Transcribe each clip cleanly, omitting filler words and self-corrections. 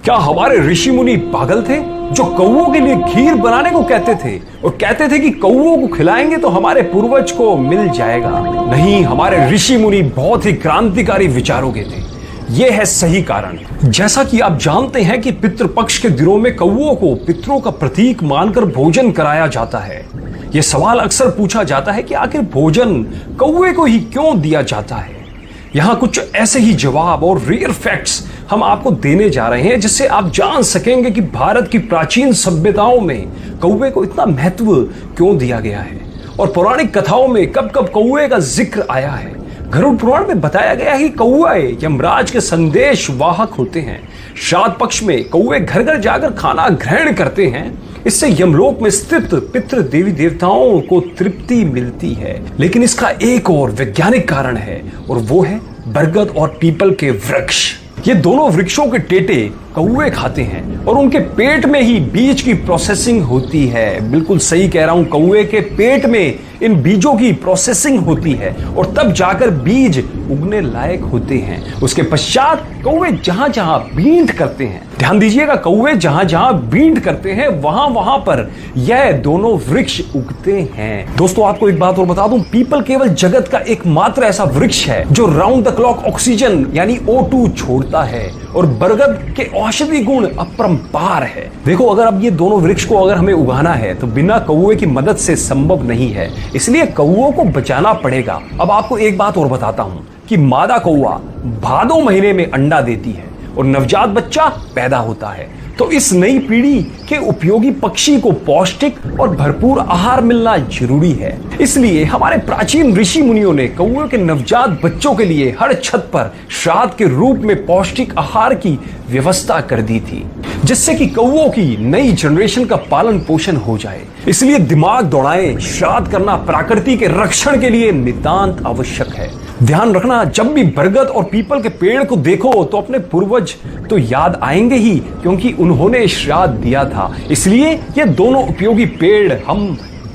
क्या हमारे ऋषि मुनि पागल थे जो कौओं के लिए खीर बनाने को कहते थे और कहते थे कि कौओं को खिलाएंगे तो हमारे पूर्वज को मिल जाएगा? नहीं, हमारे ऋषि मुनि बहुत ही क्रांतिकारी विचारों के थे। यह है सही कारण। जैसा कि आप जानते हैं कि पितृपक्ष के दिनों में कौओं को पितरों का प्रतीक मानकर भोजन कराया जाता है। यह सवाल अक्सर पूछा जाता है कि आखिर भोजन कौए को ही क्यों दिया जाता है। यहाँ कुछ ऐसे ही जवाब और रियल फैक्ट्स हम आपको देने जा रहे हैं जिससे आप जान सकेंगे कि भारत की प्राचीन सभ्यताओं में कौवे को इतना महत्व क्यों दिया गया है और पौराणिक कथाओं में कब कब कौवे का जिक्र आया है। गरुड़ पुराण में बताया गया है कि कौवे यमराज के संदेश वाहक होते हैं। श्राद्ध पक्ष में कौवे घर घर जाकर खाना ग्रहण करते हैं। इससे यमलोक में स्थित पितृ देवी देवताओं को तृप्ति मिलती है। लेकिन इसका एक और वैज्ञानिक कारण है और वो है बरगद और पीपल के वृक्ष। ये दोनों वृक्षों के टेटे कौवे खाते हैं और उनके पेट में ही बीज की प्रोसेसिंग होती है। बिल्कुल सही कह रहा हूं, कौवे के पेट में इन बीजों की प्रोसेसिंग होती है और तब जाकर बीज उगने लायक होते हैं। उसके पश्चात कौवे जहां जहां बींट करते हैं, ध्यान दीजिएगा, कौवे जहां जहां बींट करते हैं वहां वहां पर यह दोनों वृक्ष उगते हैं। दोस्तों, आपको एक बात और बता दूं, पीपल केवल जगत का एकमात्र ऐसा वृक्ष है जो राउंड द क्लॉक ऑक्सीजन यानी O2 छोड़ता है और बरगद के औषधि गुण अपरंपार है। देखो, अगर अब ये दोनों वृक्ष को अगर हमें उगाना है तो बिना कौवे की मदद से संभव नहीं है, इसलिए कौओं को बचाना पड़ेगा। अब आपको एक बात और बताता हूं कि मादा कौवा भादो महीने में अंडा देती है और नवजात बच्चा पैदा होता है। तो इस नई पीढ़ी के उपयोगी पक्षी को पौष्टिक और भरपूर आहार मिलना जरूरी है। इसलिए हमारे प्राचीन ऋषि मुनियों ने कौओं के नवजात बच्चों के लिए हर छत पर श्राद्ध के रूप में पौष्टिक आहार की व्यवस्था कर दी थी, जिससे कि कौओं की नई जनरेशन का पालन पोषण हो जाए। इसलिए दिमाग दौड़ाएं, श्राद्ध करना प्रकृति के रक्षण के लिए नितांत आवश्यक है। ध्यान रखना, जब भी बरगद और पीपल के पेड़ को देखो तो अपने पूर्वज तो याद आएंगे ही, क्योंकि उन्होंने श्राद्ध दिया था। इसलिए ये दोनों उपयोगी पेड़ हम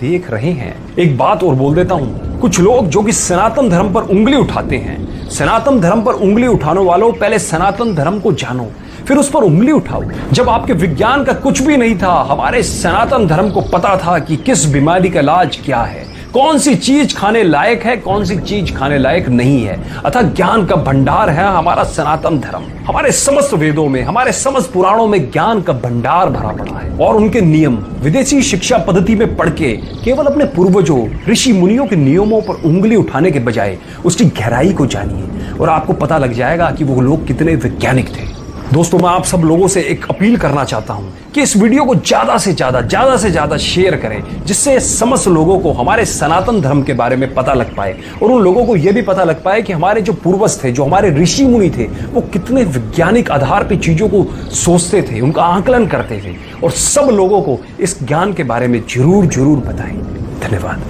देख रहे हैं। एक बात और बोल देता हूं, कुछ लोग जो कि सनातन धर्म पर उंगली उठाते हैं, सनातन धर्म पर उंगली उठाने वालों, पहले सनातन धर्म को जानो फिर उस पर उंगली उठाओ। जब आपके विज्ञान का कुछ भी नहीं था, हमारे सनातन धर्म को पता था कि किस बीमारी का इलाज क्या है, कौन सी चीज खाने लायक है, कौन सी चीज खाने लायक नहीं है। अतः ज्ञान का भंडार है हमारा सनातन धर्म। हमारे समस्त वेदों में, हमारे समस्त पुराणों में ज्ञान का भंडार भरा पड़ा है और उनके नियम विदेशी शिक्षा पद्धति में पढ़ के केवल अपने पूर्वजों ऋषि मुनियों के नियमों पर उंगली उठाने के बजाय उसकी गहराई को जानिए और आपको पता लग जाएगा कि वो लोग कितने वैज्ञानिक थे। दोस्तों, मैं आप सब लोगों से एक अपील करना चाहता हूं कि इस वीडियो को ज्यादा से ज्यादा शेयर करें, जिससे समस्त लोगों को हमारे सनातन धर्म के बारे में पता लग पाए और उन लोगों को यह भी पता लग पाए कि हमारे जो पूर्वज थे, जो हमारे ऋषि मुनि थे, वो कितने वैज्ञानिक आधार पर चीजों को सोचते थे, उनका आकलन करते थे। और सब लोगों को इस ज्ञान के बारे में जरूर बताएं। धन्यवाद।